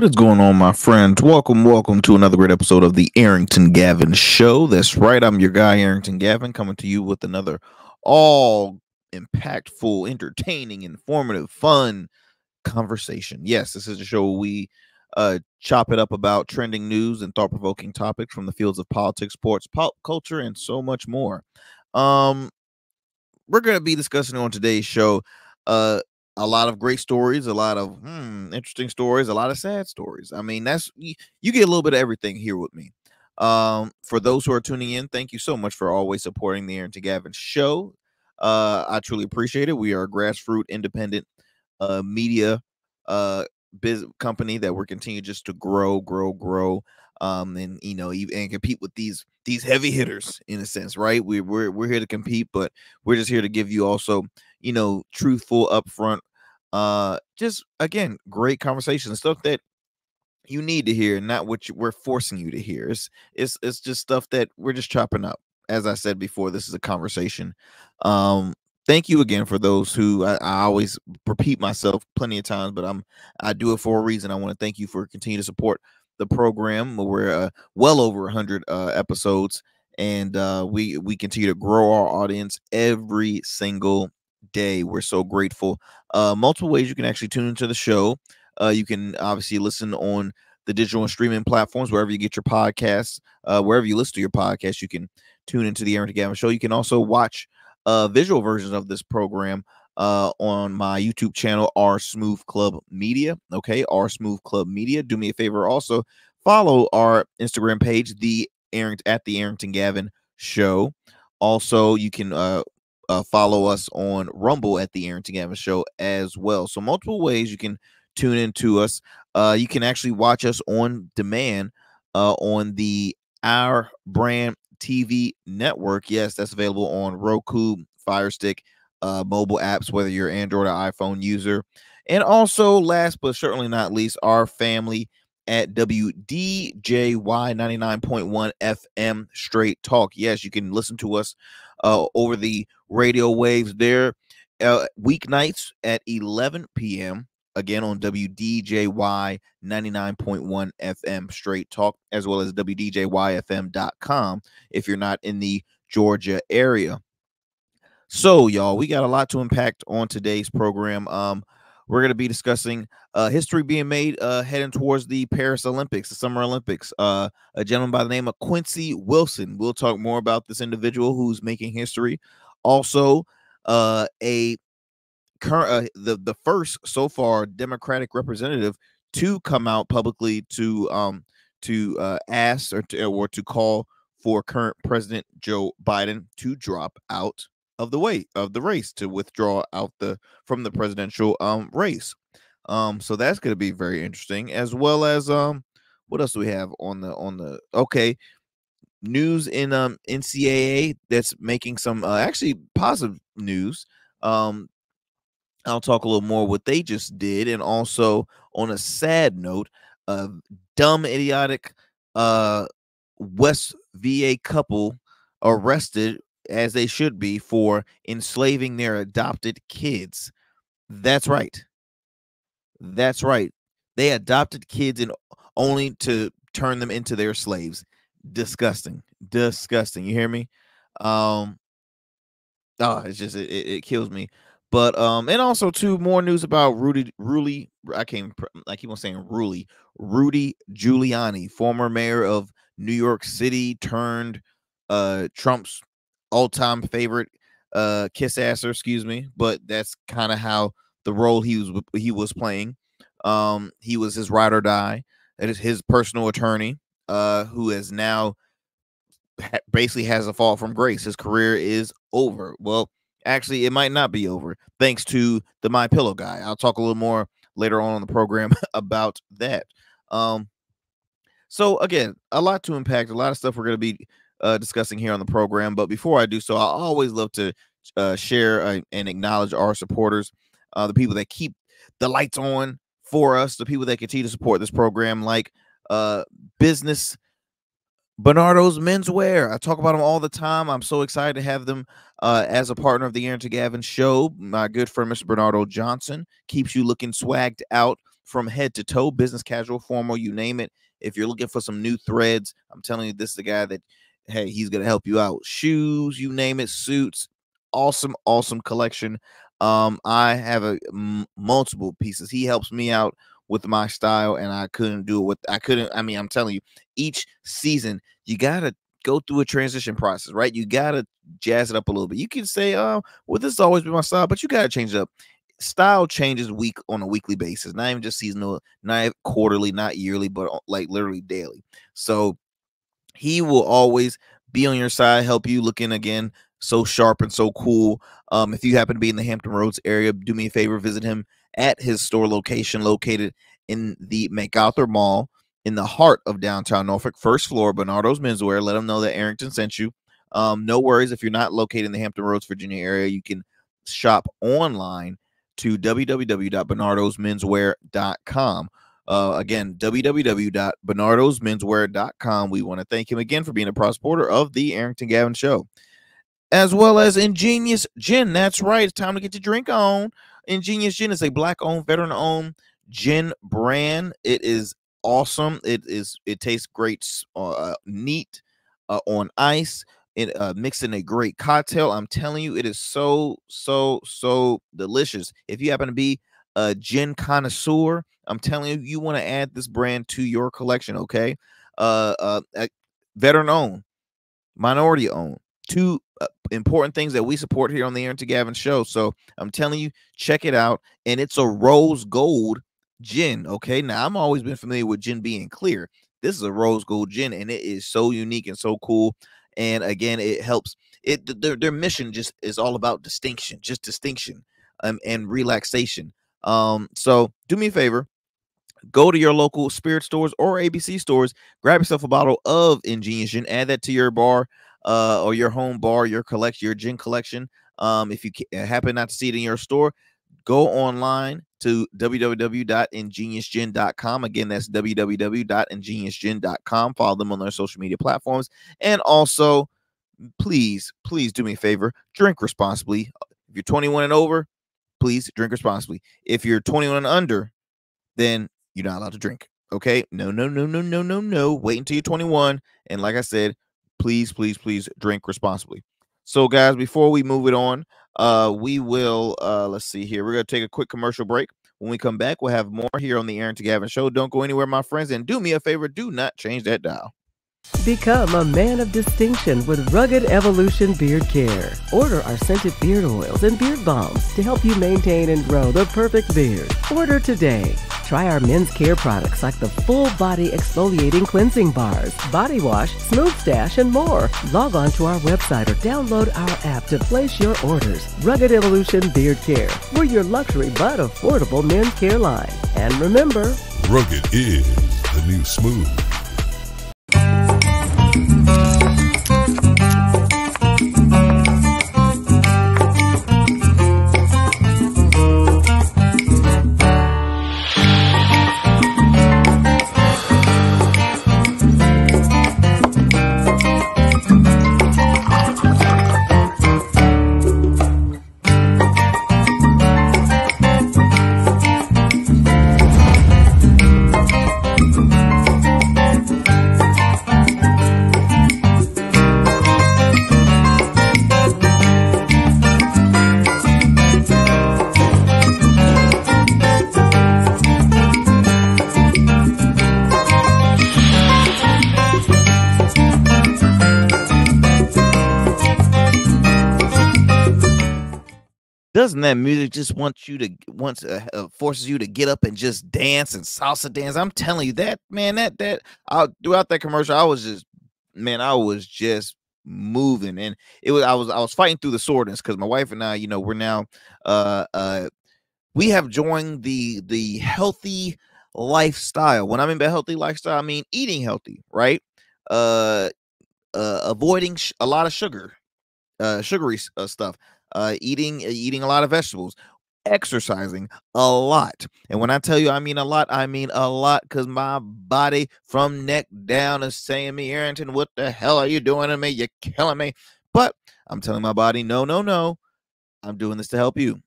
What is going on, my friends? Welcome to another great episode of the Arrington Gavin Show. That's right, I'm your guy, Arrington Gavin, coming to you with another all impactful, entertaining, informative, fun conversation. Yes, this is a show where we chop it up about trending news and thought-provoking topics from the fields of politics, sports, pop culture, and so much more. We're going to be discussing on today's show a lot of great stories, a lot of interesting stories, a lot of sad stories. I mean, you get a little bit of everything here with me. For those who are tuning in, thank you so much for always supporting the Arrington Gavin Show. I truly appreciate it. We are a grassroots independent media business company that we're continuing just to grow, and and compete with these heavy hitters in a sense, right? We're here to compete, but we're just here to give you also, truthful, upfront, just again, great conversation, stuff that you need to hear, not what we're forcing you to hear. It's just stuff that we're just chopping up. As I said before, this is a conversation. Thank you again for those who I always repeat myself plenty of times, but I do it for a reason. I want to thank you for continuing to support the program. We're well over 100 episodes, and we continue to grow our audience every single day. We're so grateful. Multiple ways you can actually tune into the show. You can obviously listen on the digital and streaming platforms, wherever you get your podcasts, wherever you listen to your podcast, you can tune into the Arrington Gavin Show. You can also watch visual versions of this program on my YouTube channel, R Smooth Club Media. Okay, R Smooth Club Media. Do me a favor, also follow our Instagram page, at the Arrington Gavin Show. Also, you can follow us on Rumble at the Arrington Gavin Show as well. So multiple ways you can tune into us. You can actually watch us on demand on the Our Brand TV network. Yes, that's available on Roku, Fire Stick, mobile apps, whether you're Android or iPhone user. And also, last but certainly not least, our family at WDJY 99.1 FM Straight Talk. Yes, you can listen to us over the radio waves there weeknights at 11 p.m. again on WDJY 99.1 FM Straight Talk, as well as WDJYFM.com if you're not in the Georgia area. So, y'all, we got a lot to impact on today's program. We're going to be discussing history being made heading towards the Paris Olympics, the Summer Olympics. A gentleman by the name of Quincy Wilson. We'll talk more about this individual who's making history. Also, the first so far Democratic representative to come out publicly to ask or to call for current President Joe Biden to drop out of the race, to withdraw out from the presidential race. So that's going to be very interesting, as well as what else do we have on the news in NCAA that's making some actually positive news. I'll talk a little more what they just did, and also on a sad note, dumb, idiotic West VA couple arrested, as they should be, for enslaving their adopted kids. That's right. They adopted kids and only to turn them into their slaves. Disgusting. You hear me? It's just it kills me. But and also too, more news about Rudy Giuliani, former mayor of New York City turned Trump's all-time favorite kiss asser, excuse me, but that's kind of how the role he was playing. He was his ride or die. That is his personal attorney, who has now basically has a fall from grace. His career is over. Well, actually, it might not be over, thanks to the My Pillow guy. I'll talk a little more later on the program about that. So again, a lot to impact, a lot of stuff we're going to be discussing here on the program. But before I do so, I always love to share and acknowledge our supporters, the people that keep the lights on for us, the people that continue to support this program, like Business Bernardo's Menswear. I talk about them all the time. I'm so excited to have them as a partner of the Arrington Gavin Show. My good friend, Mr. Bernardo Johnson, keeps you looking swagged out from head to toe, business casual, formal, you name it. If you're looking for some new threads, I'm telling you, this is the guy that, hey, he's going to help you out. Shoes, you name it, suits, awesome collection. I have multiple pieces. He helps me out with my style, and I couldn't do it with, I mean, I'm telling you, each season, you got to go through a transition process, right? You got to jazz it up a little bit. You can say, well, this has always been my style, but you got to change it up. Style changes on a weekly basis, not even just seasonal, not quarterly, not yearly, but like literally daily. So he will always be on your side, help you looking again so sharp and so cool. If you happen to be in the Hampton Roads area, do me a favor, visit him at his store location located in the MacArthur Mall in the heart of downtown Norfolk, first floor, Bernardo's Menswear. Let them know that Arrington sent you. No worries if you're not located in the Hampton Roads, Virginia area. You can shop online to www.bernardosmenswear.com. Again, www.bernardosmenswear.com. We want to thank him again for being a proud supporter of the Arrington Gavin Show, as well as Ingenious Gin. That's right. It's time to get your drink on. Ingenious Gin is a Black-owned, veteran-owned gin brand. It is awesome. It tastes great, neat on ice. It mixed in a great cocktail. I'm telling you, it is so delicious. If you happen to be a gin connoisseur, I'm telling you, you want to add this brand to your collection. Okay, veteran owned, minority owned, two important things that we support here on the Arrington Gavin Show. So I'm telling you, check it out. And it's a rose gold gin. Okay, now I'm always been familiar with gin being clear. This is a rose gold gin, and it is so unique and so cool. And again, it helps. Their mission just is all about distinction, and relaxation. So do me a favor, go to your local spirit stores or ABC stores, grab yourself a bottle of Ingenious Gin, add that to your bar, or your home bar, your gin collection. If you happen not to see it in your store, go online to www.ingeniusgin.com. Again, that's www.ingeniusgin.com. Follow them on their social media platforms. And also, please do me a favor, drink responsibly. If you're 21 and over, please drink responsibly. If you're 21 and under, then you're not allowed to drink. Okay? No. Wait until you're 21. And like I said, please drink responsibly. So guys, before we move it on, we will let's see here. We're gonna take a quick commercial break. When we come back, we'll have more here on the Arrington Gavin Show. Don't go anywhere, my friends, and do me a favor, do not change that dial. Become a man of distinction with Rugged Evolution Beard Care. Order our scented beard oils and beard balms to help you maintain and grow the perfect beard. Order today. Try our men's care products like the full body exfoliating cleansing bars, body wash, smooth stash, and more. Log on to our website or download our app to place your orders. Rugged Evolution Beard Care. We're your luxury but affordable men's care line. And remember, rugged is the new smooth. Doesn't that music just forces you to get up and just dance and salsa dance? I'm telling you that, man, throughout that commercial, I was just moving, and I was fighting through the soreness because my wife and I, we're now we have joined the healthy lifestyle. When I mean by healthy lifestyle, I mean eating healthy, right? Avoiding a lot of sugar, sugary stuff. Eating a lot of vegetables, exercising a lot. And when I tell you I mean a lot, because my body from neck down is saying me, Arrington, what the hell are you doing to me? You're killing me. But I'm telling my body, no, I'm doing this to help you.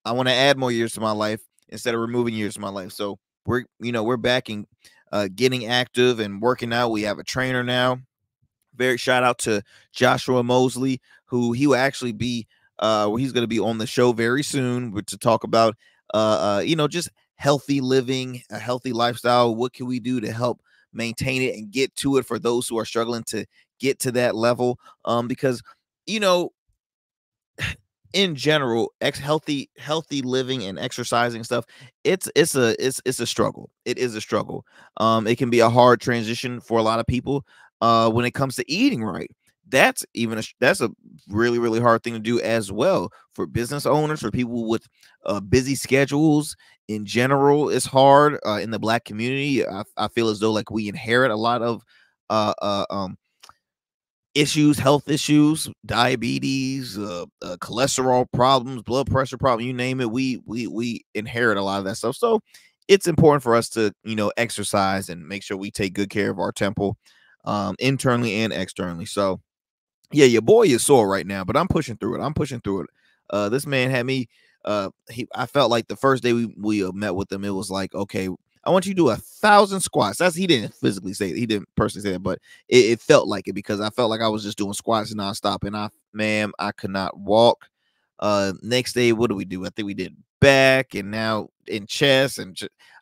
I want to add more years to my life, instead of removing years from my life. So we're back and getting active and working out. We have a trainer now. Very shout out to Joshua Mosley, who he will actually be he's going to be on the show very soon to talk about just healthy living, a healthy lifestyle. What can we do to help maintain it and get to it for those who are struggling to get to that level? Because in general, healthy living and exercising stuff, it's a struggle. It is a struggle. It can be a hard transition for a lot of people when it comes to eating right. That's a really really hard thing to do as well for business owners, for people with busy schedules. In general, it's hard in the Black community. I feel as though like we inherit a lot of issues, health issues, diabetes, cholesterol problems, blood pressure problem, you name it. We inherit a lot of that stuff. So it's important for us to, exercise and make sure we take good care of our temple, internally and externally. So yeah, your boy is sore right now, but I'm pushing through it. I'm pushing through it. This man had me, I felt like the first day we met with him, it was like, okay, I want you to do 1,000 squats. He didn't physically say it. He didn't personally say that, but it felt like it because I felt like I was just doing squats nonstop. And I could not walk. Next day, what do we do? I think we did back and now in chest and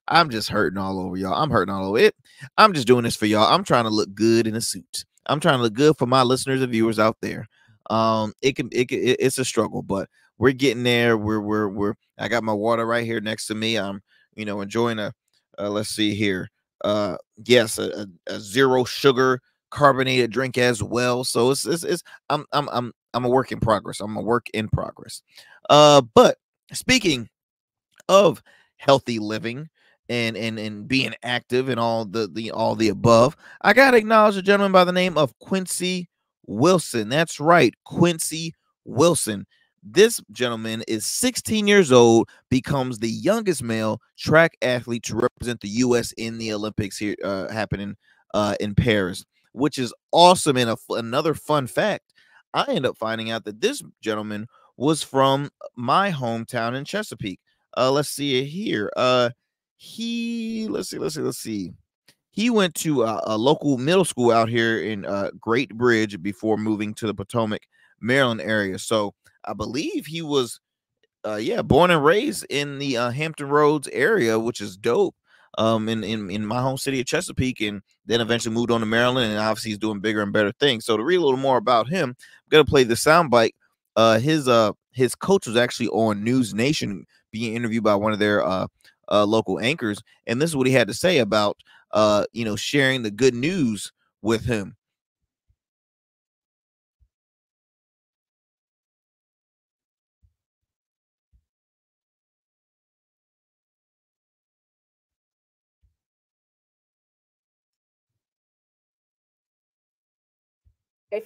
I'm just hurting all over, y'all. I'm hurting all over it. I'm just doing this for y'all. I'm trying to look good in a suit. I'm trying to look good for my listeners and viewers out there. It's a struggle, but we're getting there. I got my water right here next to me. I'm, enjoying let's see here. Yes, a zero sugar carbonated drink as well. So I'm a work in progress. I'm a work in progress. But speaking of healthy living and being active and all the above, I gotta acknowledge a gentleman by the name of Quincy Wilson. That's right, Quincy Wilson. This gentleman is 16 years old, becomes the youngest male track athlete to represent the U.S. in the Olympics here happening in Paris, which is awesome. And another fun fact, I ended up finding out that this gentleman was from my hometown in Chesapeake. Let's see it here. Let's see. He went to a local middle school out here in Great Bridge before moving to the Potomac, Maryland area. So I believe he was, born and raised in the Hampton Roads area, which is dope. In my home city of Chesapeake, and then eventually moved on to Maryland, and obviously he's doing bigger and better things. So to read a little more about him, I'm gonna play the soundbite. His coach was actually on News Nation being interviewed by one of their local anchors, and this is what he had to say about sharing the good news with him.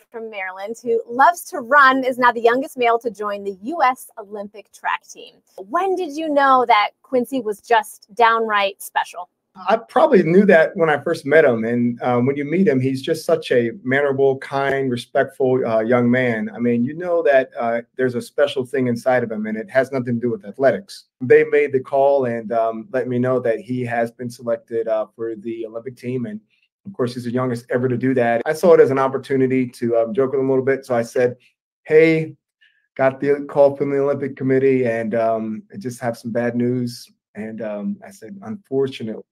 From Maryland who loves to run is now the youngest male to join the U.S. Olympic track team. When did you know that Quincy was just downright special? I probably knew that when I first met him. And when you meet him, he's just such a mannerable, kind, respectful young man. I mean, you know that there's a special thing inside of him, and it has nothing to do with athletics. They made the call and let me know that he has been selected for the Olympic team. And of course, he's the youngest ever to do that. I saw it as an opportunity to joke with him a little bit. So I said, hey, got the call from the Olympic Committee and I just have some bad news. And I said, unfortunately,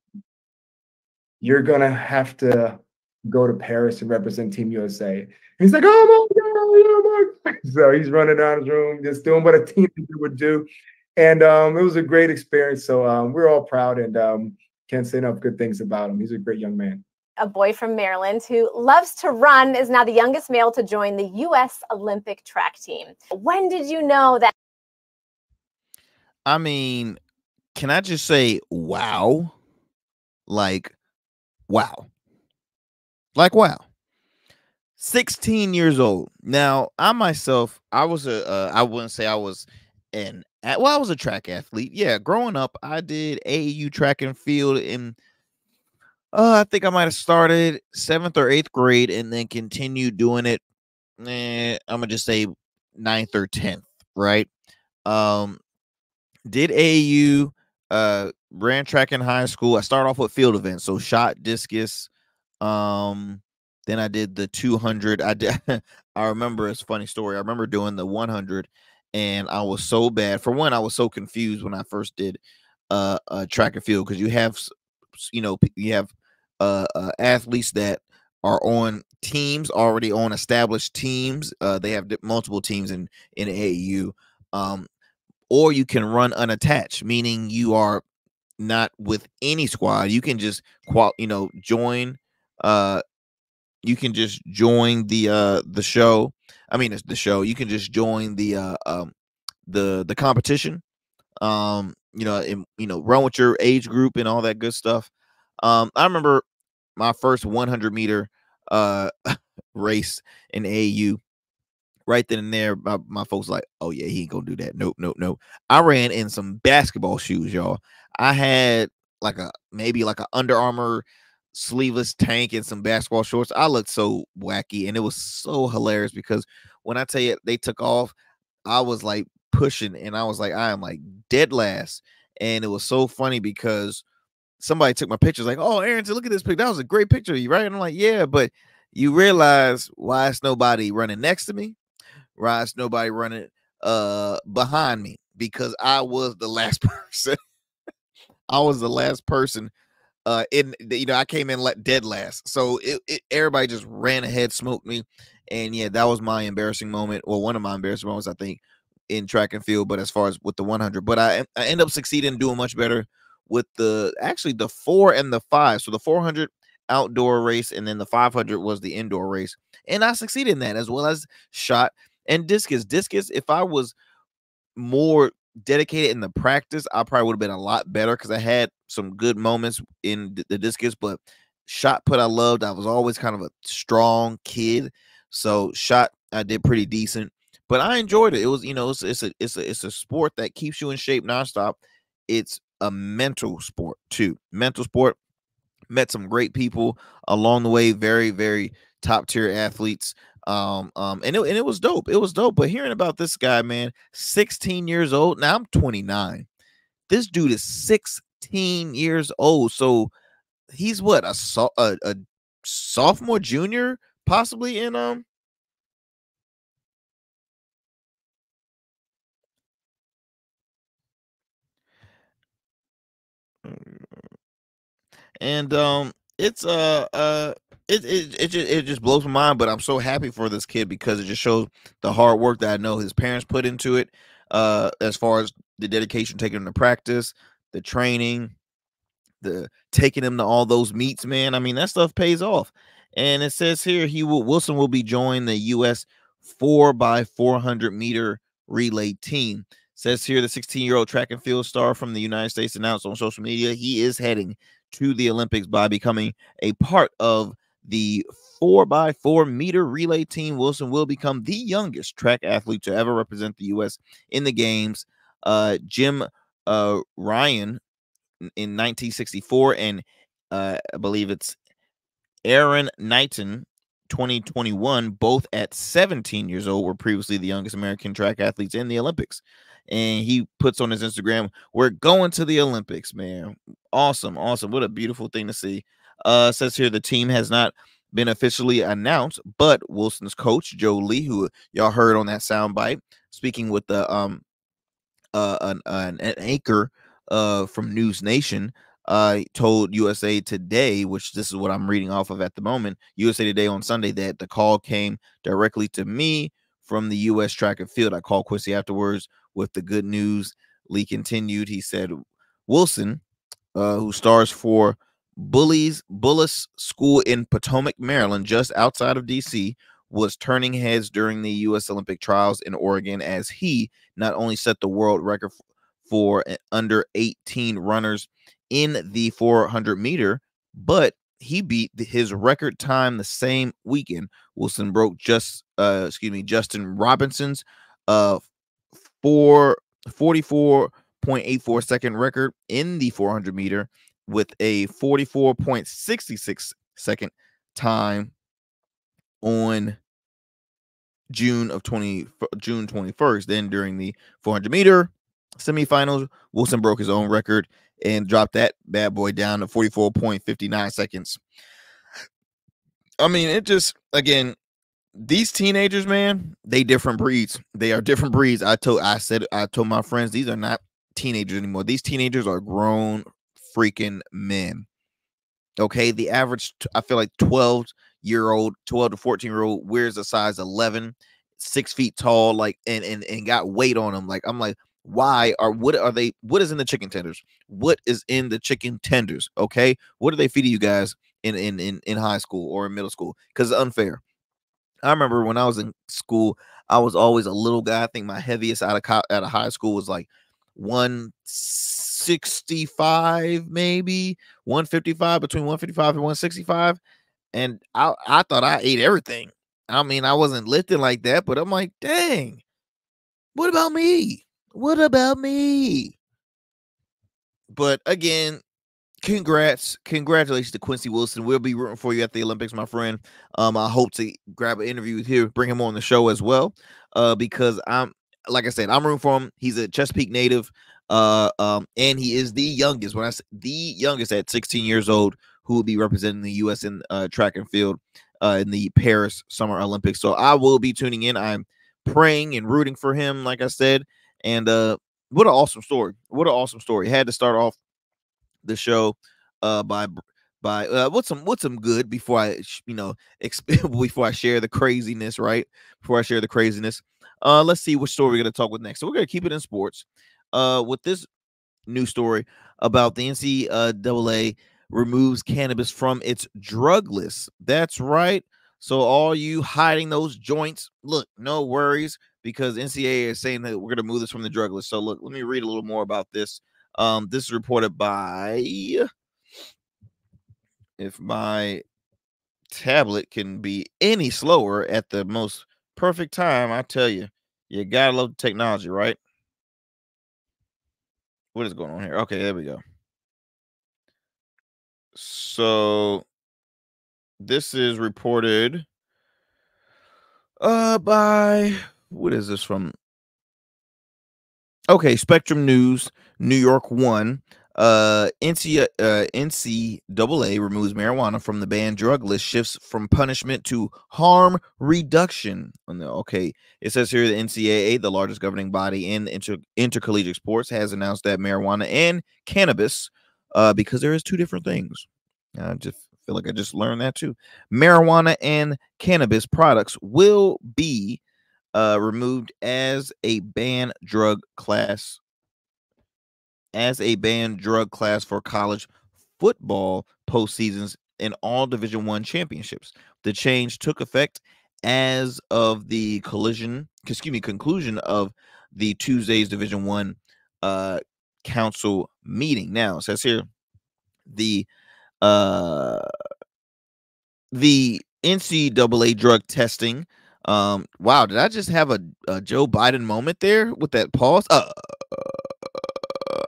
you're going to have to go to Paris and represent Team USA. And he's like, oh my God. So he's running around his room, just doing what a teenager would do. And it was a great experience. So we're all proud and can't say enough good things about him. He's a great young man. A boy from Maryland who loves to run is now the youngest male to join the U.S. Olympic track team. When did you know that? I mean, can I just say, wow? Like, wow. Like, wow. 16 years old. Now, I myself, I was I wouldn't say I was I was a track athlete. Yeah, growing up, I did AAU track and field in I think I might have started 7th or 8th grade and then continued doing it. I'm gonna just say 9th or 10th, right? Did AAU. ran track in high school. I started off with field events, so shot, discus. Then I did the 200. I did. I remember, it's a funny story. I remember doing the 100, and I was so bad. For one, I was so confused when I first did track and field, because you have, you have athletes that are on teams, already on established teams. They have multiple teams in AAU. Or you can run unattached, meaning you are not with any squad. You can just join. You can just join the show. I mean, it's the show. You can just join the competition. Run with your age group and all that good stuff. I remember my first 100-meter race in AAU. Right then and there, my folks like, oh yeah, he ain't gonna do that. Nope, nope, nope. I ran in some basketball shoes, y'all. I had maybe like a Under Armour sleeveless tank and some basketball shorts. I looked so wacky, and it was so hilarious because when I tell you they took off, I was like pushing, and I was like, I am like dead last. And it was so funny because somebody took my pictures, like, oh, Arrington, look at this picture. That was a great picture of you, right? And I'm like, yeah, but you realize why it's nobody running next to me? Why it's nobody running behind me? Because I was the last person. I was the last person I came in dead last. So everybody just ran ahead, smoked me. And yeah, that was my embarrassing moment, or one of my embarrassing moments, I think, in track and field. But as far as with the 100, but I end up succeeding, doing much better with the 4 and the 5. So the 400 outdoor race, and then the 500 was the indoor race, and I succeeded in that, as well as shot and discus. If I was more dedicated in the practice, I probably would have been a lot better, because I had some good moments in the discus. But shot put I loved. I was always kind of a strong kid, so shot I did pretty decent. But I enjoyed it. It was, it's a sport that keeps you in shape nonstop. It's a mental sport too. Mental sport. Met some great people along the way. Very, very top tier athletes. And it was dope. It was dope. But hearing about this guy, man, 16 years old. Now I'm 29. This dude is 16 years old. So he's what, a sophomore, junior, possibly in and it's it just blows my mind. But I'm so happy for this kid, because it just shows the hard work that I know his parents put into it, as far as the dedication, taking him to practice, the training, the taking him to all those meets, man. I mean, that stuff pays off. And it says here Wilson will be joining the US 4x400-meter relay team. Says here the 16-year-old track and field star from the United States announced on social media he is heading to the Olympics by becoming a part of the 4x4-meter relay team. Wilson will become the youngest track athlete to ever represent the U.S. in the games. Jim Ryan in 1964, and I believe it's Aaron Knighton 2021, both at 17 years old, were previously the youngest American track athletes in the Olympics. And he puts on his Instagram, we're going to the Olympics, man. Awesome. What a beautiful thing to see. Says here the team has not been officially announced, but Wilson's coach, Joe Lee, who y'all heard on that soundbite, speaking with the an anchor from News Nation, told USA Today, which this is what I'm reading off of at the moment, USA Today on Sunday, that the call came directly to me from the U.S. track and field. I called Quincy afterwards with the good news. Lee continued. He said, Wilson, who stars for Bullis School in Potomac, Maryland, just outside of D.C., was turning heads during the U.S. Olympic trials in Oregon, as he not only set the world record for under 18 runners in the 400 meter, but he beat his record time the same weekend. Wilson broke Justin Robinson's 44.84 second record in the 400 meter with a 44.66 second time on June 21st. Then during the 400 meter, Semifinals, Wilson broke his own record and dropped that bad boy down to 44.59 seconds. I mean, it just, again, these teenagers, man, they different breeds. They are different breeds. I told my friends, these are not teenagers anymore. These teenagers are grown freaking men. Okay, the average, I feel like 12 to 14-year-old wears a size 11, 6 feet tall, like, and got weight on them. Like, I'm like, what is in the chicken tenders? What is in the chicken tenders? Okay, what are they feeding you guys in high school or in middle school? Because it's unfair. I remember when I was in school, I was always a little guy. I think my heaviest out of high school was like 165, maybe 155, between 155 and 165. And I thought I ate everything. I mean, I wasn't lifting like that, but I'm like, dang, what about me? What about me? But again, congratulations to Quincy Wilson. We'll be rooting for you at the Olympics, my friend. I hope to grab an interview with you, bring him on the show as well, because like I said, I'm rooting for him. He's a Chesapeake native, and he is the youngest. When I say the youngest, at 16 years old, who will be representing the U.S. in track and field in the Paris Summer Olympics. So I will be tuning in. I'm praying and rooting for him, like I said. And what an awesome story! What an awesome story! Had to start off the show by what's some good before I before I share the craziness, right? Before I share the craziness, let's see which story we're going to talk with next. So we're going to keep it in sports with this new story about the NCAA removes cannabis from its drug list. That's right. So all you hiding those joints, look, no worries, because NCAA is saying that we're going to move this from the drug list. So look, let me read a little more about this. This is reported by, if my tablet can be any slower at the most perfect time, I tell you, you gotta love the technology, right? What is going on here? Okay, there we go. So this is reported by, what is this from? Okay, Spectrum News, New York 1. NCAA removes marijuana from the banned drug list, shifts from punishment to harm reduction. Okay, it says here the NCAA, the largest governing body in intercollegiate sports, has announced that marijuana and cannabis, because there is two different things. I just feel like I just learned that too. Marijuana and cannabis products will be removed as a banned drug class for college football postseasons in all Division I championships. The change took effect as of the conclusion of the Tuesday's Division I council meeting. Now, it says here the NCAA drug testing. Wow, did I just have a Joe Biden moment there with that pause?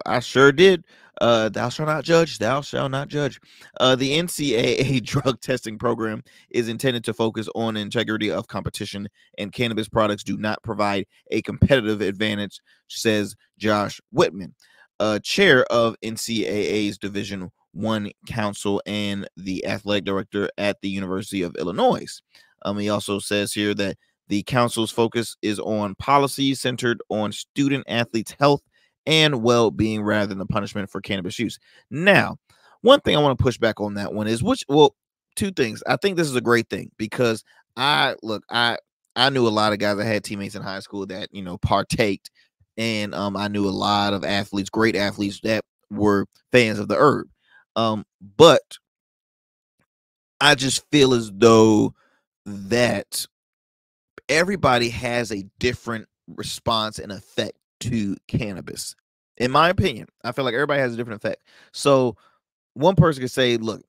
I sure did. Thou shalt not judge. Thou shalt not judge. The NCAA drug testing program is intended to focus on integrity of competition, and cannabis products do not provide a competitive advantage, says Josh Whitman, chair of NCAA's Division I Council and the athletic director at the University of Illinois. He also says here that the council's focus is on policies centered on student athletes' health and well-being rather than the punishment for cannabis use. Now, one thing I want to push back on that one is two things. I think this is a great thing because I knew a lot of guys. I had teammates in high school that partaked, and I knew a lot of athletes, great athletes that were fans of the herb. But I just feel as though that everybody has a different response and effect to cannabis. In my opinion, I feel like everybody has a different effect. So one person could say, look,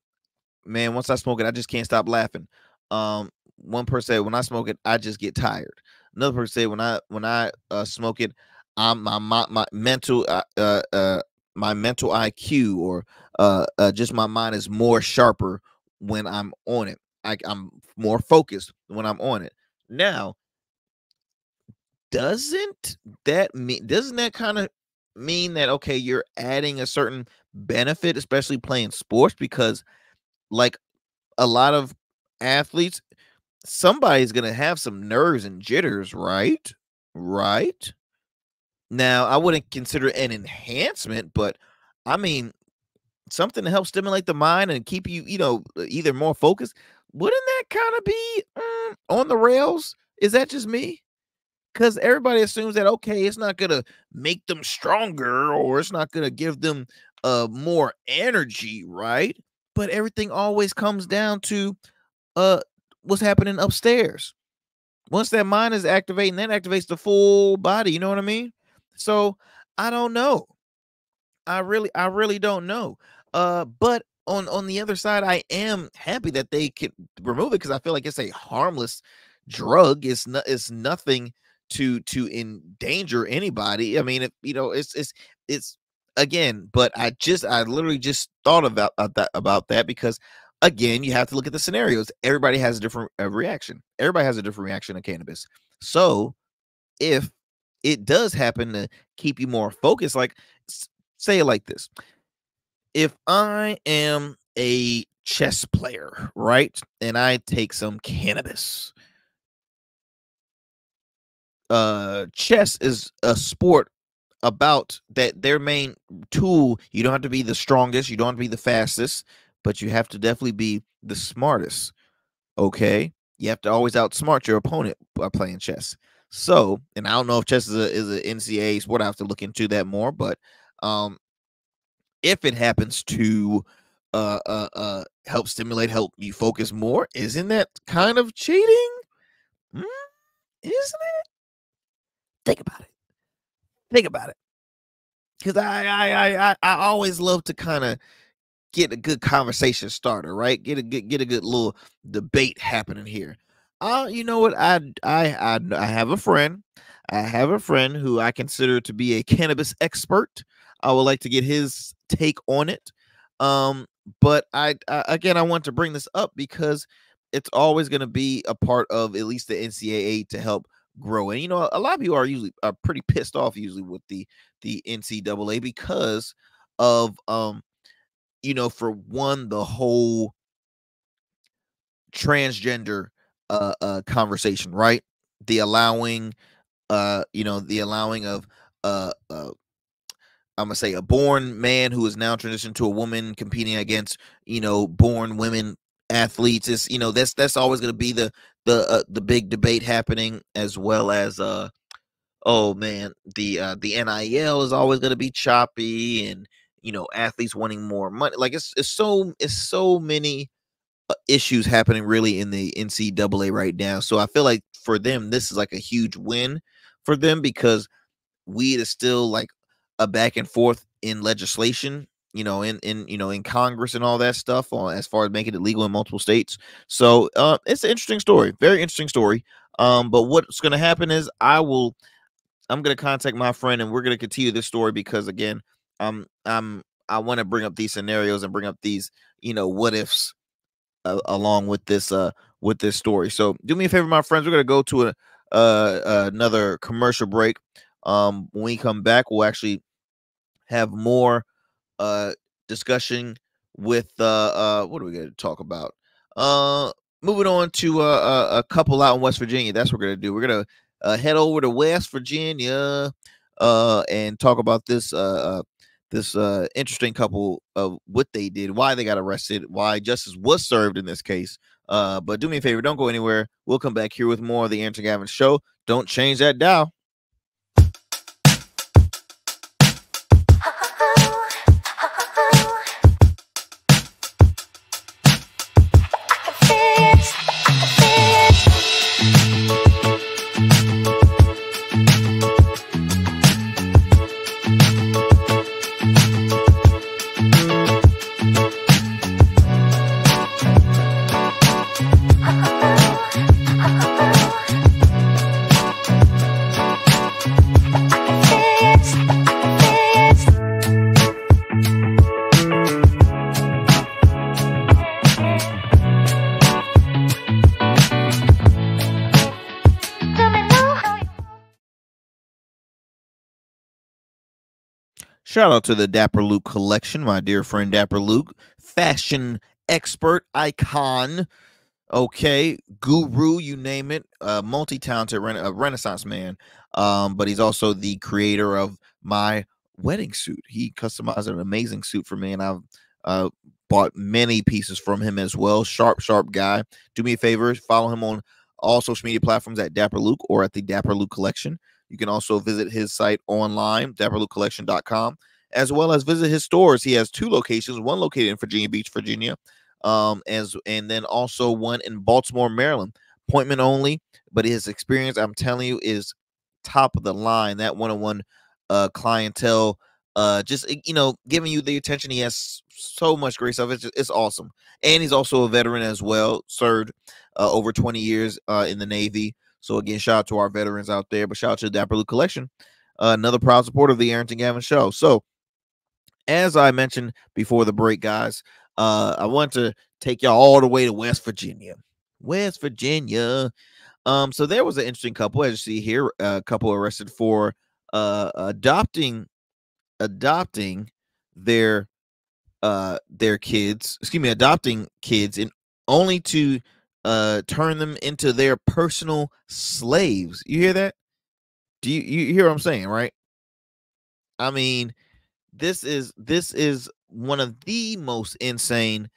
man, once I smoke it, I just can't stop laughing. One person said, when I smoke it, I just get tired. Another person said, when I smoke it, my mental IQ or just my mind is more sharper when I'm on it. I'm more focused when I'm on it. Now, doesn't that kind of mean that, okay, you're adding a certain benefit, especially playing sports, because like a lot of athletes, somebody's going to have some nerves and jitters, right? Right. Now, I wouldn't consider it an enhancement, but I mean, something to help stimulate the mind and keep you, either more focused. Wouldn't that kind of be on the rails? Is that just me? Because everybody assumes that, okay, it's not going to make them stronger or it's not going to give them more energy, right? But everything always comes down to what's happening upstairs. Once that mind is activating, that activates the full body. You know what I mean? So I don't know. I really don't know. But on the other side, I am happy that they can remove it because I feel like it's a harmless drug. It's nothing to endanger anybody. I mean, it's again, but I literally just thought about that because again, you have to look at the scenarios. Everybody has a different reaction. Everybody has a different reaction to cannabis. So if it does happen to keep you more focused, like say it like this. If I am a chess player, right, and I take some cannabis, chess is a sport about that their main tool, you don't have to be the strongest, you don't have to be the fastest, but you have to definitely be the smartest. Okay, you have to always outsmart your opponent by playing chess. So, and I don't know if chess is a NCAA sport. I have to look into that more, but if it happens to help you focus more, isn't that kind of cheating? Isn't it? Think about it. Because I always love to kind of get a good conversation starter, right? Get a good little debate happening here. You know what? I have a friend. I have a friend who I consider to be a cannabis expert. I would like to get his take on it. But I want to bring this up because it's always going to be a part of at least the NCAA to help grow. And a lot of people are pretty pissed off usually with the NCAA because of for one, the whole transgender conversation, right? The allowing of I'm gonna say a born man who is now transitioned to a woman competing against born women athletes. Is that's always going to be the big debate happening, as well as the NIL is always going to be choppy, and athletes wanting more money. Like it's so many issues happening really in the NCAA right now. So I feel like for them this is like a huge win for them because weed is still like a back and forth in legislation, in Congress and all that stuff as far as making it legal in multiple states. So it's an interesting story, very interesting story. But what's going to happen is I'm going to contact my friend and we're going to continue this story because again, I want to bring up these scenarios and bring up these, what ifs along with this story. So do me a favor, my friends, we're going to go to another commercial break. When we come back, we'll actually have more discussion with what are we going to talk about? Moving on to a couple out in West Virginia. That's what we're going to do. We're going to head over to West Virginia and talk about this interesting couple of what they did, why they got arrested, why justice was served in this case. But do me a favor, don't go anywhere. We'll come back here with more of the Arrington Gavin Show. Don't change that dial. Shout out to the Dapper Luke collection, my dear friend Dapper Luke, fashion expert, icon, okay, guru, you name it, multi-talented Renaissance man. But he's also the creator of my wedding suit. He customized an amazing suit for me, and I've bought many pieces from him as well. Sharp guy. Do me a favor, follow him on all social media platforms at Dapper Luke or at the Dapper Luke Collection. You can also visit his site online, dapperlukecollection.com, as well as visit his stores. He has 2 locations, one located in Virginia Beach, Virginia, and then also one in Baltimore, Maryland. Appointment only, but his experience, I'm telling you, is top of the line. That one-on-one clientele, just giving you the attention. He has so much great stuff. It's awesome. And he's also a veteran as well, served over 20 years in the Navy. So again, shout out to our veterans out there, but shout out to the Dapper Luke Collection, another proud supporter of the Arrington Gavin Show. So as I mentioned before the break, guys, I want to take y'all all the way to West Virginia. So there was an interesting couple, as you see here, a couple arrested for adopting their kids, adopting kids, and only to turn them into their personal slaves. You hear that? Do you hear what I'm saying, right? I mean, this is one of the most insane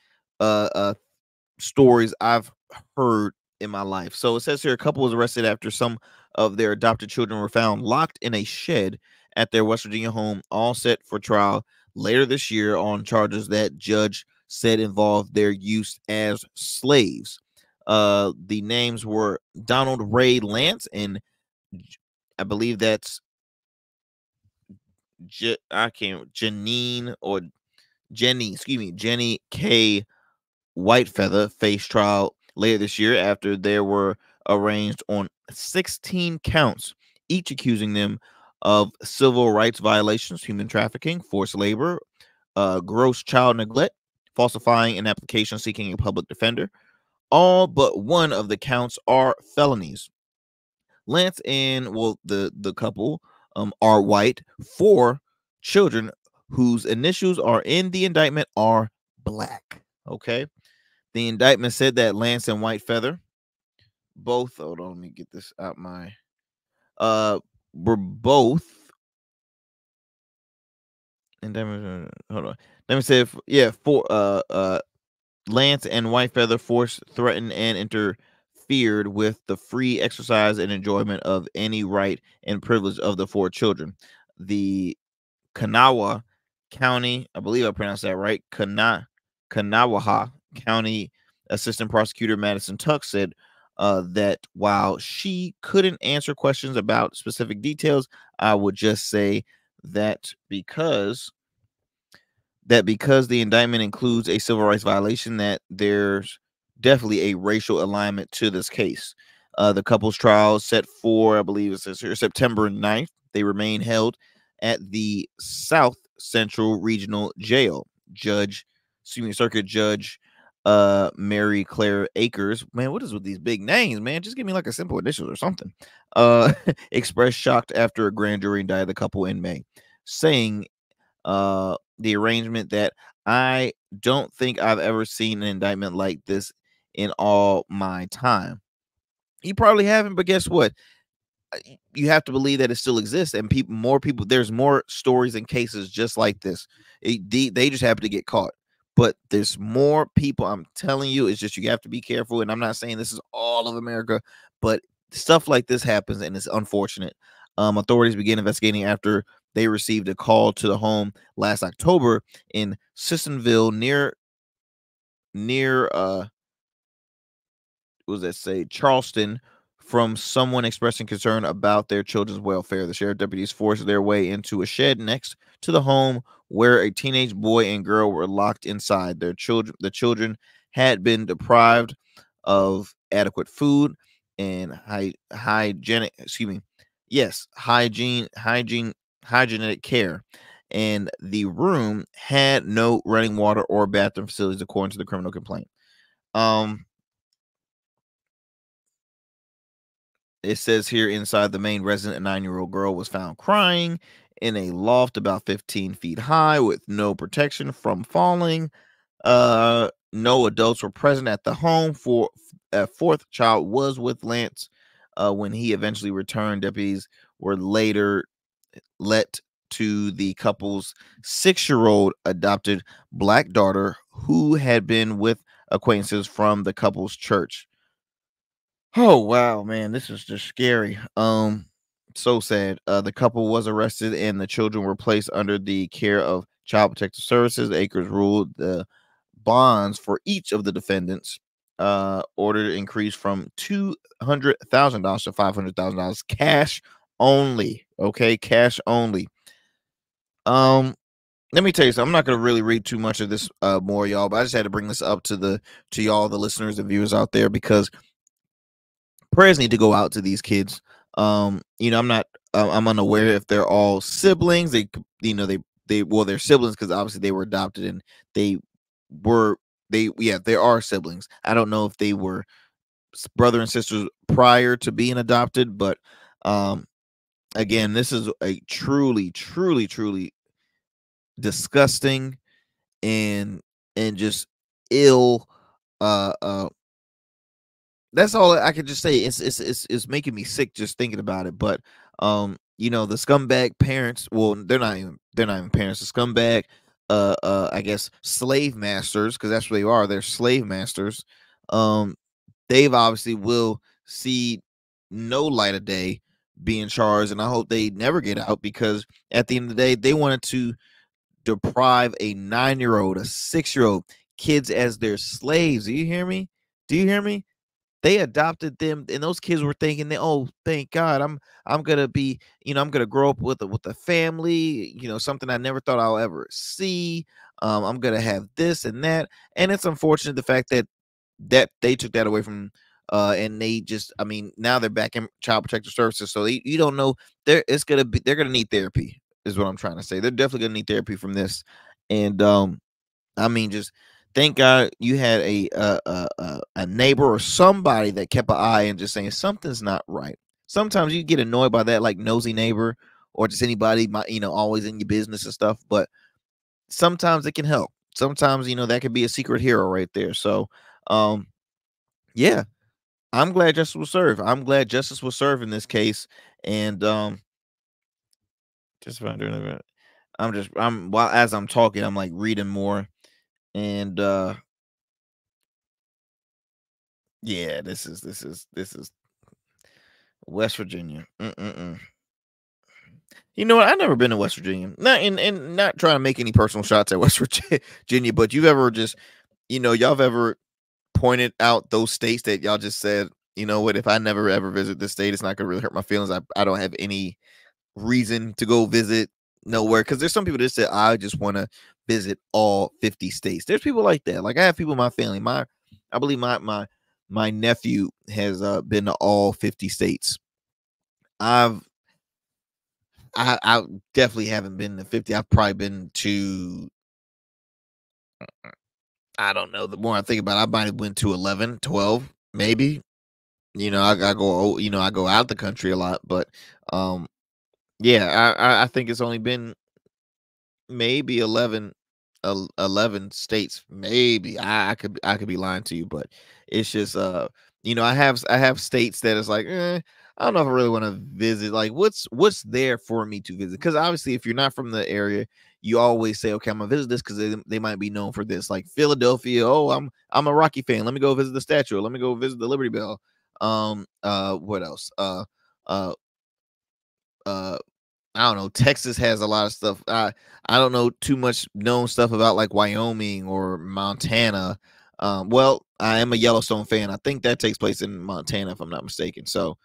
stories I've heard in my life. So it says here a couple was arrested after some of their adopted children were found locked in a shed at their West Virginia home, all set for trial later this year on charges that judge said involved their use as slaves. The names were Donald Ray Lance and I believe that's Jenny K. Whitefeather faced trial later this year after they were arraigned on 16 counts, each accusing them of civil rights violations, human trafficking, forced labor, gross child neglect, falsifying an application seeking a public defender. All but one of the counts are felonies. Lance and the couple are white. 4 children whose initials are in the indictment are black. Okay. The indictment said that Lance and Whitefeather both, hold on, let me get this out my were both indictment, hold on. Let me say, for Lance and Whitefeather forced, threatened, and interfered with the free exercise and enjoyment of any right and privilege of the 4 children. The Kanawha County, I believe I pronounced that right, Kanawha County Assistant Prosecutor Madison Tuck said that while she couldn't answer questions about specific details, I would just say that because the indictment includes a civil rights violation, that there's definitely a racial alignment to this case. The couple's trial set for, I believe it says here, September 9th. They remain held at the South Central Regional Jail. Circuit Judge Mary Claire Akers. Man, what is with these big names, man? Just give me like a simple initials or something. Expressed shocked after a grand jury indicted the couple in May, saying the arrangement that I don't think I've ever seen an indictment like this in all my time. You probably haven't, but guess what? You have to believe that it still exists, and there's more stories and cases just like this. They just happen to get caught, but there's more people. I'm telling you, it's just you have to be careful. And I'm not saying this is all of America, but stuff like this happens, and it's unfortunate. Authorities began investigating after they received a call to the home last October in Sissonville near Charleston, from someone expressing concern about their children's welfare. The sheriff deputies forced their way into a shed next to the home where a teenage boy and girl were locked inside. The children had been deprived of adequate food and hygienic care, and the room had no running water or bathroom facilities, according to the criminal complaint. It says here inside the main resident, a 9-year-old girl was found crying in a loft about 15 feet high with no protection from falling. No adults were present at the home. For a fourth child was with Lance when he eventually returned. Deputies were later let to the couple's 6-year-old adopted black daughter, who had been with acquaintances from the couple's church. Oh wow, man, this is just scary. So sad. The couple was arrested and the children were placed under the care of Child Protective Services. Acres ruled the bonds for each of the defendants ordered increased from $200,000 to $500,000 cash only. Okay, cash only. Let me tell you something. I'm not going to really read too much of this more, y'all, but I just had to bring this up to y'all, the listeners and viewers out there, because prayers need to go out to these kids. I'm not I'm unaware if they're all siblings. They're siblings because obviously they were adopted and they are siblings. I don't know if they were brother and sisters prior to being adopted, but again, this is a truly disgusting and just ill that's all I could just say. It's making me sick just thinking about it. But the scumbag parents, well, they're not even parents. The scumbag I guess slave masters, because that's what they are. They're slave masters. They've obviously will see no light of day being charged, and I hope they never get out, because at the end of the day, they wanted to deprive a 9-year-old, a 6-year-old kids as their slaves. Do you hear me? They adopted them, and those kids were thinking, "Oh, thank God, I'm gonna be, I'm gonna grow up with a family, something I never thought I'll ever see. I'm gonna have this and that." And it's unfortunate the fact that they took that away from, and they just, now they're back in Child Protective Services, so you don't know, they're gonna need therapy, is what I'm trying to say. They're definitely gonna need therapy from this, and just thank God you had a neighbor or somebody that kept an eye and just saying something's not right. Sometimes you get annoyed by that, like nosy neighbor or just anybody, always in your business and stuff. But sometimes it can help. Sometimes that could be a secret hero right there. So, yeah, I'm glad justice was served. I'm glad justice was served in this case, and just about doing it. While as I'm talking, I'm like reading more. And yeah, this is West Virginia. You know what? I've never been to West Virginia. Not and not trying to make any personal shots at West Virginia, but you've ever just, y'all have ever pointed out those states that y'all just said, you know what, if I never ever visit this state, it's not gonna really hurt my feelings. I don't have any reason to go visit nowhere, because there's some people that say I just want to visit all 50 states. There's people like that. Like I have people in my family. I believe my nephew has been to all 50 states. I definitely haven't been to 50. I've probably been to, I don't know. The more I think about it, I might have went to 11, 12, maybe. I go out the country a lot, but yeah, I think it's only been maybe 11 states, maybe. I could be lying to you, but it's just I have states that is like, I don't know if I really want to visit. Like what's there for me to visit? Because obviously if you're not from the area, you always say, okay, I'm gonna visit this because they might be known for this. Like Philadelphia, oh, I'm a Rocky fan, let me go visit the statue, let me go visit the Liberty Bell. What else? I don't know. Texas has a lot of stuff. I don't know too much known stuff about like Wyoming or Montana. Well, I am a Yellowstone fan. I think that takes place in Montana, if I'm not mistaken. So,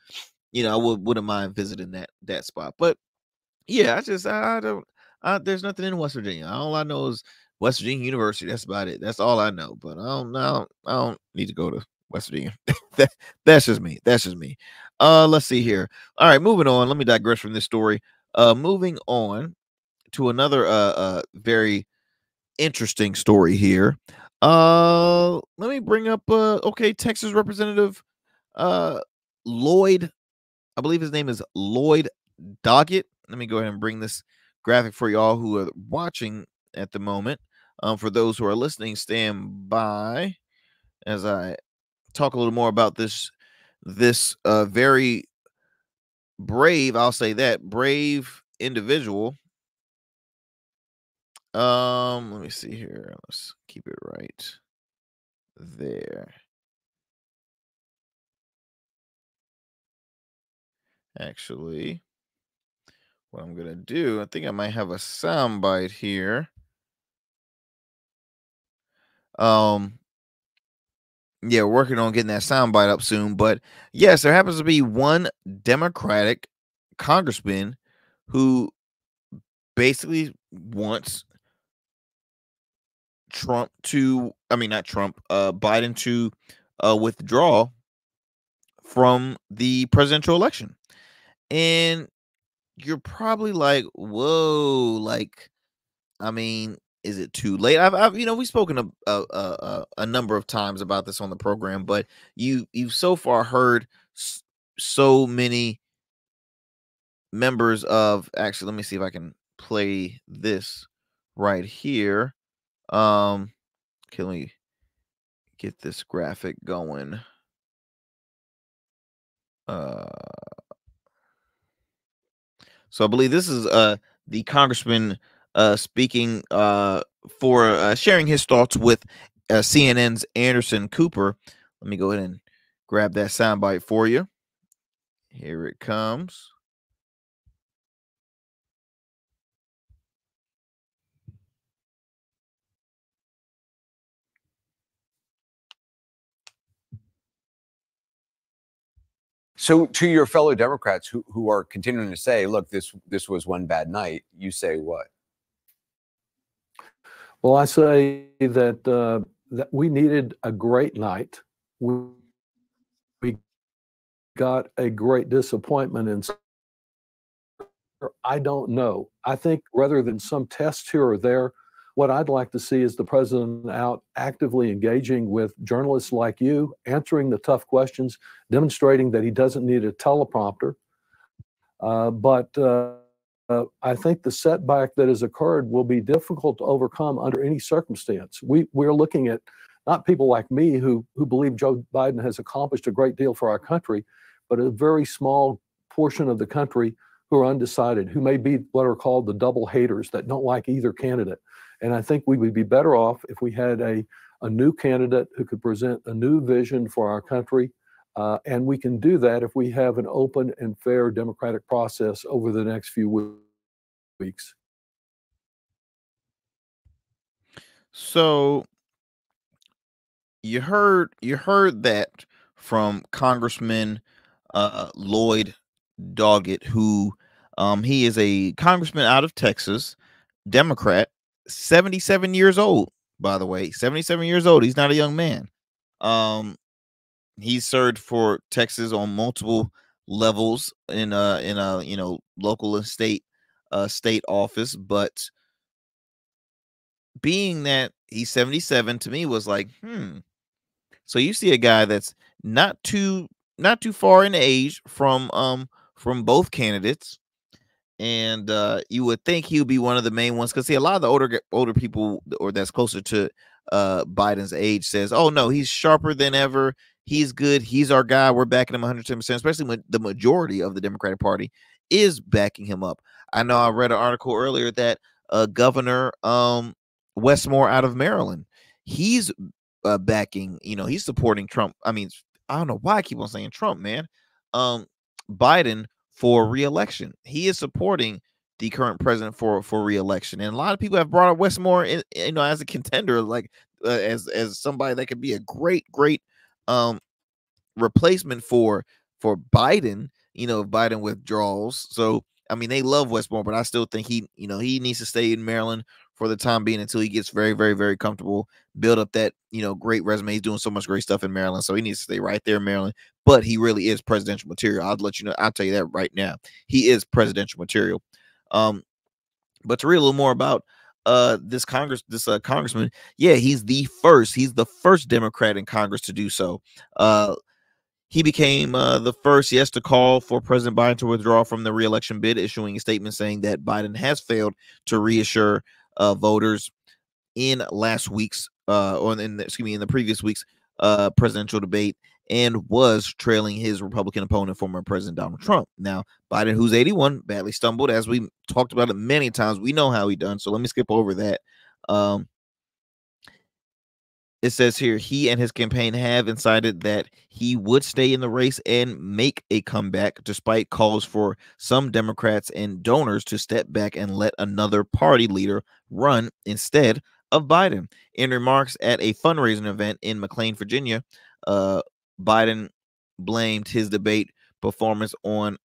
I wouldn't mind visiting that spot. But yeah, I don't. There's nothing in West Virginia. All I know is West Virginia University. That's about it. That's all I know. But I don't know. I don't need to go to West Virginia. That's just me. Let's see here. All right, moving on. Let me digress from this story. Moving on to another very interesting story here. Let me bring up Texas Representative Lloyd I believe his name is Lloyd Doggett. Let me go ahead and bring this graphic for y'all who are watching at the moment. For those who are listening, stand by as I talk a little more about this very brave, I'll say that, brave individual. Let me see here. Let's keep it right there. Actually, what I'm gonna do, I think I might have a soundbite here. Yeah, working on getting that soundbite up soon. But yes, there happens to be one Democratic congressman who basically wants Trump to, I mean, not Trump, Biden to withdraw from the presidential election. And you're probably like, whoa, like, I mean, is it too late? I've we've spoken a number of times about this on the program, but you've so far heard so many members of, actually, let me see if I can play this right here. Can we get this graphic going? So I believe this is the congressman speaking for sharing his thoughts with CNN's Anderson Cooper. Let me go ahead and grab that soundbite for you. Here it comes. So to your fellow Democrats who are continuing to say, look, this was one bad night, you say what? Well, I say that that we needed a great night. We got a great disappointment, and I don't know. I think rather than some tests here or there, what I'd like to see is the president out actively engaging with journalists like you, answering the tough questions, demonstrating that he doesn't need a teleprompter. But I think the setback that has occurred will be difficult to overcome under any circumstance. We're looking at not people like me who believe Joe Biden has accomplished a great deal for our country, but a very small portion of the country who are undecided, who may be what are called the double haters that don't like either candidate. And I think we would be better off if we had a new candidate who could present a new vision for our country. And we can do that if we have an open and fair democratic process over the next few weeks. So you heard that from Congressman Lloyd Doggett, who he is a congressman out of Texas, Democrat, 77 years old, by the way. 77 years old. He's not a young man. He served for Texas on multiple levels in a local and state office, but being that he's 77, to me was like, so you see a guy that's not too far in age from both candidates, and you would think he would be one of the main ones, because see, a lot of the older people, or that's closer to Biden's age, says, oh no, he's sharper than ever, he's good, he's our guy, we're backing him 110%, especially when the majority of the Democratic Party is backing him up. I know I read an article earlier that Governor Westmore out of Maryland, he's backing, he's supporting Trump. I mean, I don't know why I keep on saying Trump, man. Biden for re-election. He is supporting the current president for re-election, and a lot of people have brought up Westmore, as a contender, like as somebody that could be a great replacement for Biden. If Biden withdraws. So I mean, they love Westmore, but I still think he needs to stay in Maryland for the time being until he gets very, very, very comfortable, build up that, great resume. He's doing so much great stuff in Maryland. So he needs to stay right there in Maryland, but he really is presidential material. I'll tell you that right now. He is presidential material. But to read a little more about this congressman, yeah, he's the first Democrat in Congress to do so. He became the first to call for President Biden to withdraw from the re-election bid, issuing a statement saying that Biden has failed to reassure voters in last week's in the previous week's presidential debate, and was trailing his Republican opponent, former President Donald Trump. Now, Biden, who's 81, badly stumbled, as we talked about it many times. We know how he done, so let me skip over that. It says here, he and his campaign have decided that he would stay in the race and make a comeback, despite calls for some Democrats and donors to step back and let another party leader run instead of Biden. In remarks at a fundraising event in McLean, Virginia, Biden blamed his debate performance on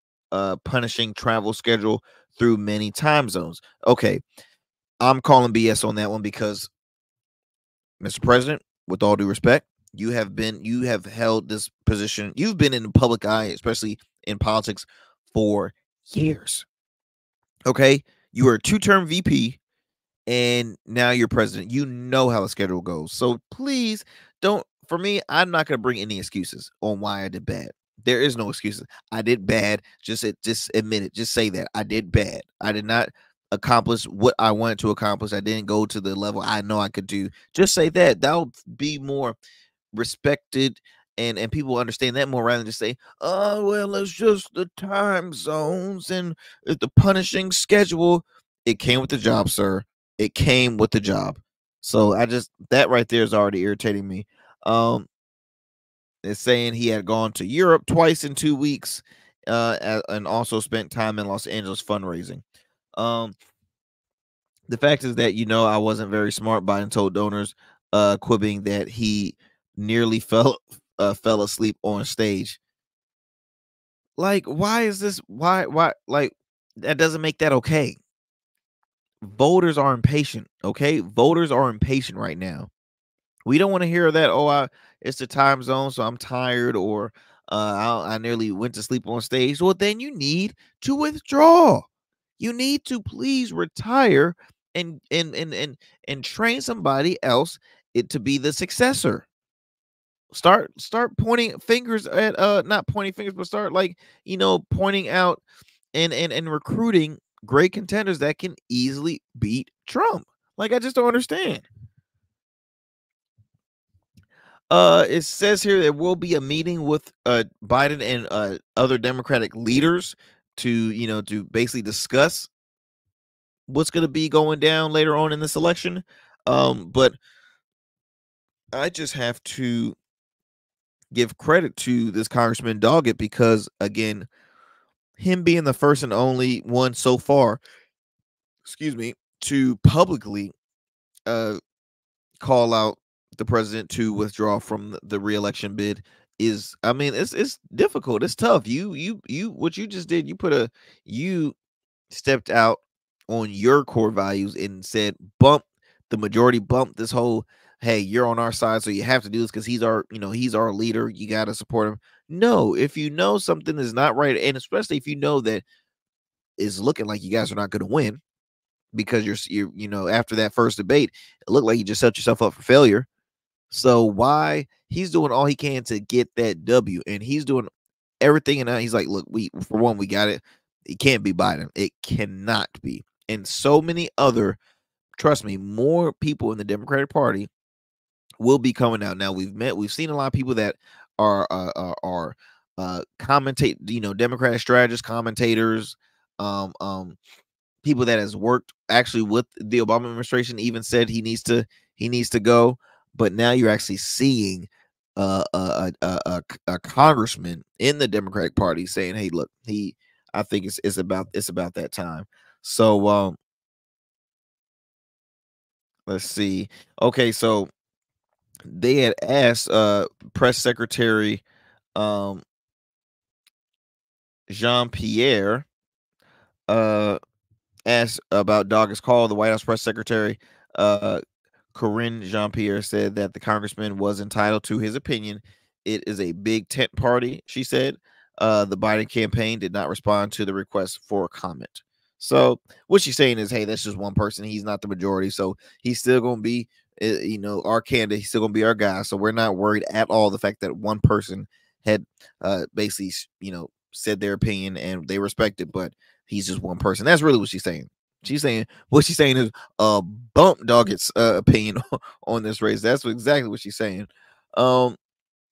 punishing travel schedule through many time zones. Okay, I'm calling BS on that one because, Mr. President, with all due respect, you have held this position. You've been in the public eye, especially in politics, for years. Okay, you were a 2-term VP, and now you're president. You know how the schedule goes. So please don't. For me, I'm not going to bring any excuses on why I did bad. There is no excuses. I did bad. Just admit it. Just say that I did bad. I did not accomplish what I wanted to accomplish. I didn't go to the level I know I could do. Just say that. That'll be more respected, and people understand that more, rather than just say, oh, well, it's just the time zones and the punishing schedule. It came with the job, sir. It came with the job. So that right there is already irritating me. It's saying he had gone to Europe twice in 2 weeks, and also spent time in Los Angeles fundraising. The fact is that, I wasn't very smart. Biden told donors, quibbing that he nearly fell asleep on stage. Like, why is this? Why? Like, that doesn't make that okay. Voters are impatient. Okay, voters are impatient right now. We don't want to hear that. Oh, it's the time zone, so I'm tired, or I nearly went to sleep on stage. Well, then you need to withdraw. You need to please retire and train somebody else to be the successor. Start pointing fingers at not pointing fingers, but start pointing out and recruiting great contenders that can easily beat Trump. Like, I just don't understand. It says here there will be a meeting with Biden and other Democratic leaders to basically discuss what's going to be going down later on in this election. But I just have to give credit to this Congressman Doggett, because, again, him being the first and only one so far, to publicly call out the president to withdraw from the re-election bid is, it's difficult. It's tough. You what you just did, you stepped out on your core values and said, the majority bump this whole, hey, you're on our side, so you have to do this because he's our leader. You got to support him. No, if you know something is not right, and especially if you know that it's looking like you guys are not going to win, because you're after that first debate, it looked like you just set yourself up for failure. So why he's doing all he can to get that W, and he's doing everything, and he's like, look, we got it. It can't be Biden. It cannot be. And so many other, trust me, more people in the Democratic Party will be coming out. Now we've seen a lot of people that are commentate, Democratic strategists, commentators, people that has worked actually with the Obama administration, even said he needs to go. But now you're actually seeing a congressman in the Democratic Party saying, hey, look, I think it's about that time. So let's see. Okay, so they had asked press secretary Jean-Pierre asked about Doggett's call. The White House press secretary Corinne Jean-Pierre said that the congressman was entitled to his opinion. It is a big tent party, she said. The Biden campaign did not respond to the request for a comment. So what she's saying is, hey, that's just one person. He's not the majority. So he's still going to be, our candidate. He's still going to be our guy. So we're not worried at all the fact that one person had basically, said their opinion and they respect it, but he's just one person. That's really what she's saying. What she's saying is bump Doggett's opinion on this race. That's exactly what she's saying.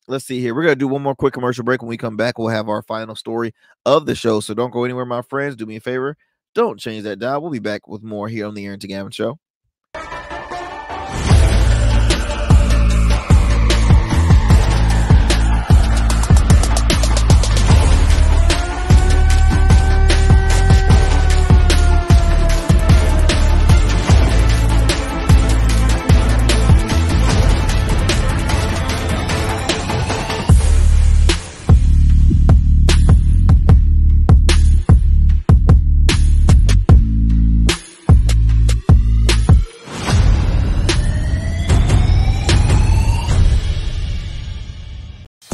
Let's see here. We're going to do one more quick commercial break. When we come back, we'll have our final story of the show. So don't go anywhere, my friends. Do me a favor. Don't change that dial. We'll be back with more here on the Arrington Gavin Show.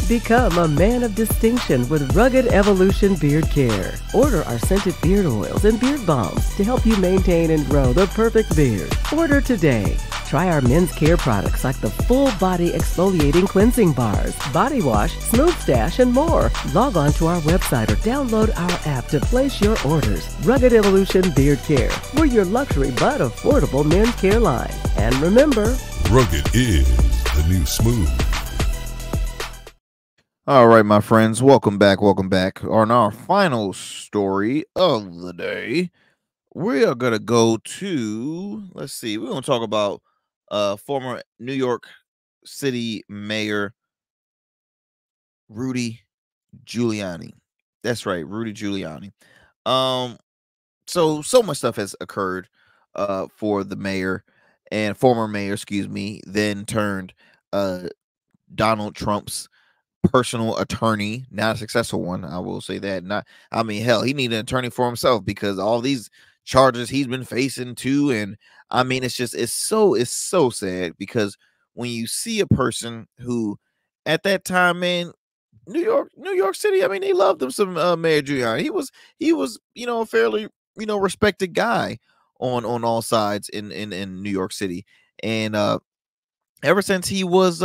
Become a man of distinction with Rugged Evolution Beard Care. Order our scented beard oils and beard balms to help you maintain and grow the perfect beard. Order today. Try our men's care products like the full-body exfoliating cleansing bars, body wash, smooth stash, and more. Log on to our website or download our app to place your orders. Rugged Evolution Beard Care. We're your luxury but affordable men's care line. And remember, Rugged is the new smooth. All right, my friends, welcome back. On our final story of the day, we are going to go to, let's see, we're going to talk about former New York City Mayor Rudy Giuliani. That's right, Rudy Giuliani. So much stuff has occurred for the mayor and former mayor, then turned Donald Trump's personal attorney, not a successful one. I will say that. Hell, he needed an attorney for himself because all these charges he's been facing too. And I mean, it's so sad because when you see a person who at that time, man, New York City, I mean, they loved him some Mayor Giuliani. He was, a fairly, respected guy on all sides in New York City. And ever since he was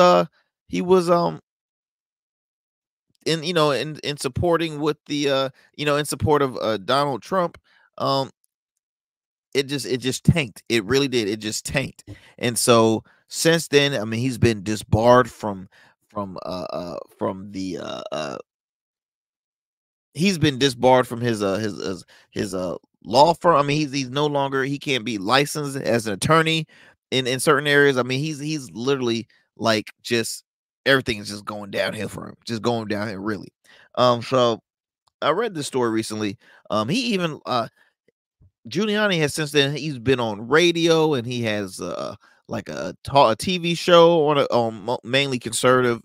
in supporting with the in support of Donald Trump, it just tanked. It really did. It just tanked. And so since then, I mean, he's been disbarred from his law firm. I mean, he's no longer, he can't be licensed as an attorney in certain areas. I mean, he's literally like just everything is just going downhill for him, just going downhill really. So I read this story recently. He even Giuliani has since then, he's been on radio and he has like a TV show on mainly conservative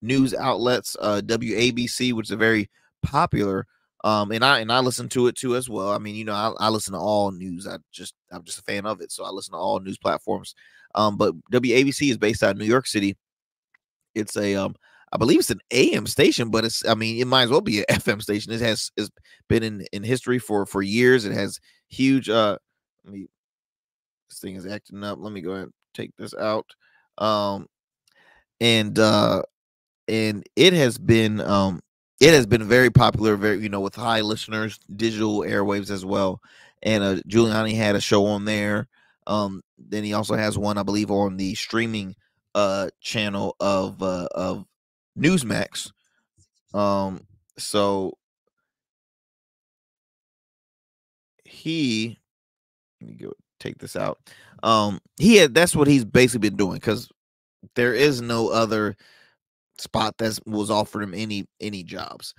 news outlets, WABC, which is a very popular. And I listen to it too as well. I mean, I listen to all news. I'm just a fan of it, so I listen to all news platforms. But WABC is based out of New York City. It's I believe it's an AM station, but it might as well be an FM station. It's been in history for years. It has huge this thing is acting up. Let me go ahead and take this out. And it has been very popular, very, with high listeners, digital airwaves as well. And Giuliani had a show on there. Then he also has one, I believe, on the streaming channel of Newsmax. So let me go take this out. That's what he's basically been doing, because there is no other spot that was offered him any jobs.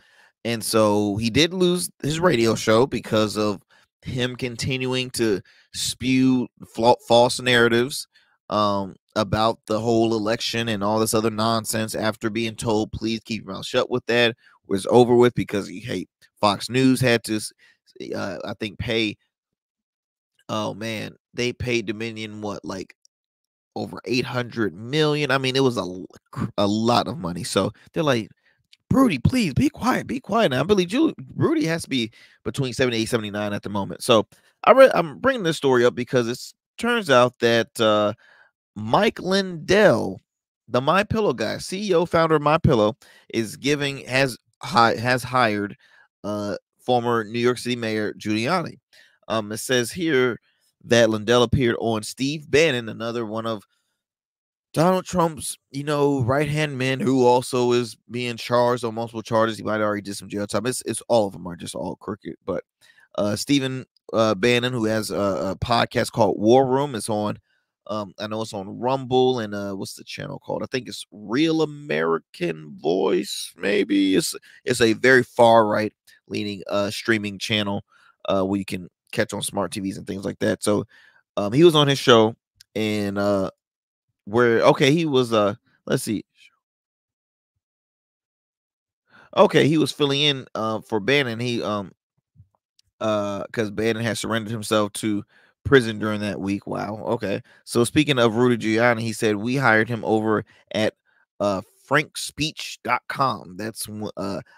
And so he did lose his radio show because of him continuing to spew false narratives about the whole election and all this other nonsense after being told, please keep your mouth shut with that. Was over with because Fox News had to, I think, pay. Oh man, they paid Dominion like over 800 million. I mean, it was a lot of money. So they're like, Rudy, please be quiet. Now, I believe Rudy has to be between 78, 79 at the moment. So I'm bringing this story up because it turns out that Mike Lindell, the My Pillow guy, CEO, founder of My Pillow, has hired former New York City Mayor Giuliani. It says here that Lindell appeared on Steve Bannon, another one of Donald Trump's, right-hand men who also is being charged on multiple charges. He might already did some jail time. It's all of them are just all crooked. But Stephen Bannon, who has a podcast called War Room, is on. I know it's on Rumble and what's the channel called? I think it's Real American Voice. Maybe it's a very far right leaning streaming channel where you can catch on smart TVs and things like that. So he was on his show and he was let's see. Okay, he was filling in for Bannon. He because Bannon had surrendered himself to prison during that week. Wow. Okay. So speaking of Rudy Giuliani, he said we hired him over at frankspeech.com. That's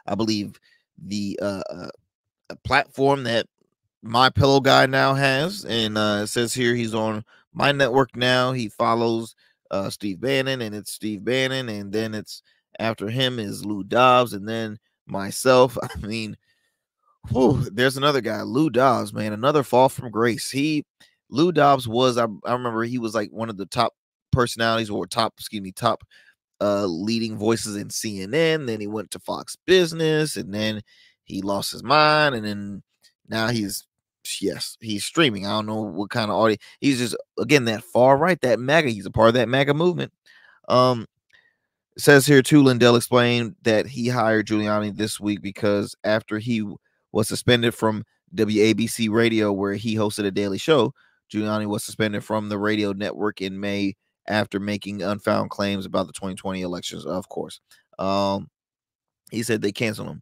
I believe the a platform that My Pillow guy now has, and it says here he's on my network now. He follows Steve Bannon, and it's Steve Bannon, and then it's after him is Lou Dobbs, and then myself. I mean, there's another guy, Lou Dobbs, man, another fall from grace. Lou Dobbs was, I remember he was like one of the top personalities or top leading voices in CNN. Then he went to Fox Business, and then he lost his mind, and then now he's streaming. I don't know what kind of audience. He's just, again, that far right, that MAGA. He's a part of that MAGA movement. It says here too, Lindell explained that he hired Giuliani this week because after he was suspended from WABC Radio, where he hosted a daily show, Giuliani was suspended from the radio network in May after making unfound claims about the 2020 elections, of course. He said they canceled him.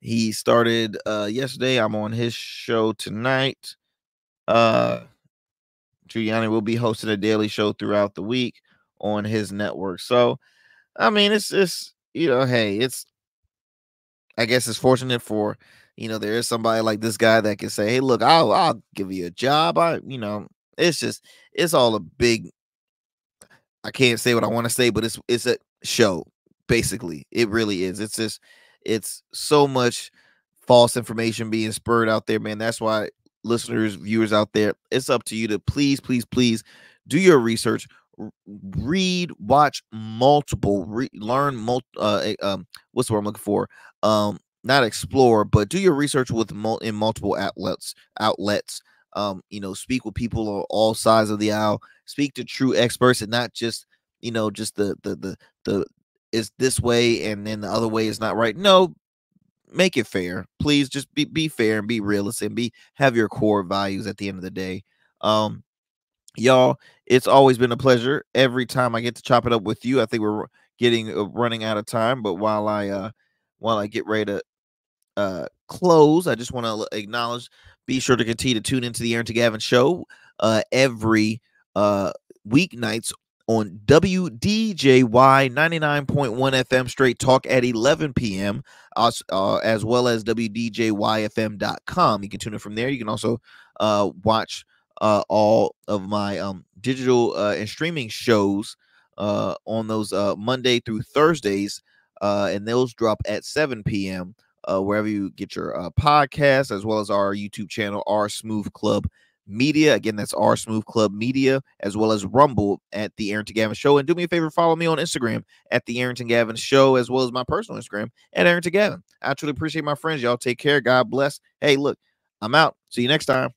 He started yesterday. I'm on his show tonight. Giuliani will be hosting a daily show throughout the week on his network. So, I mean, it's hey, I guess it's fortunate for, there is somebody like this guy that can say, hey, look, I'll give you a job. It's all a big, I can't say what I want to say, but it's a show, basically. It really is. It's so much false information being spurred out there, man. That's why listeners, viewers out there, it's up to you to please do your research, read, watch multiple, learn what's the word I'm looking for? Not explore, but do your research in multiple outlets. Speak with people on all sides of the aisle. Speak to true experts and not just the is this way and then the other way is not right. No, make it fair. Please just be fair and be realistic and have your core values at the end of the day. Y'all, it's always been a pleasure every time I get to chop it up with you. I think we're running out of time, but while I get ready to close, I just want to acknowledge, be sure to continue to tune into the Arrington Gavin Show every weeknights on WDJY 99.1 FM Straight Talk at 11 p.m. As well as WDJYFM.com. You can tune in from there. You can also watch all of my digital and streaming shows on those Monday through Thursdays, and those drop at 7 p.m. Wherever you get your podcast, as well as our YouTube channel, R Smooth Club Media. Again, that's R Smooth Club Media, as well as Rumble at the Arrington Gavin Show. And do me a favor, follow me on Instagram at the Arrington Gavin Show, as well as my personal Instagram at Arrington Gavin. I truly appreciate my friends. Y'all take care. God bless. Hey, look, I'm out. See you next time.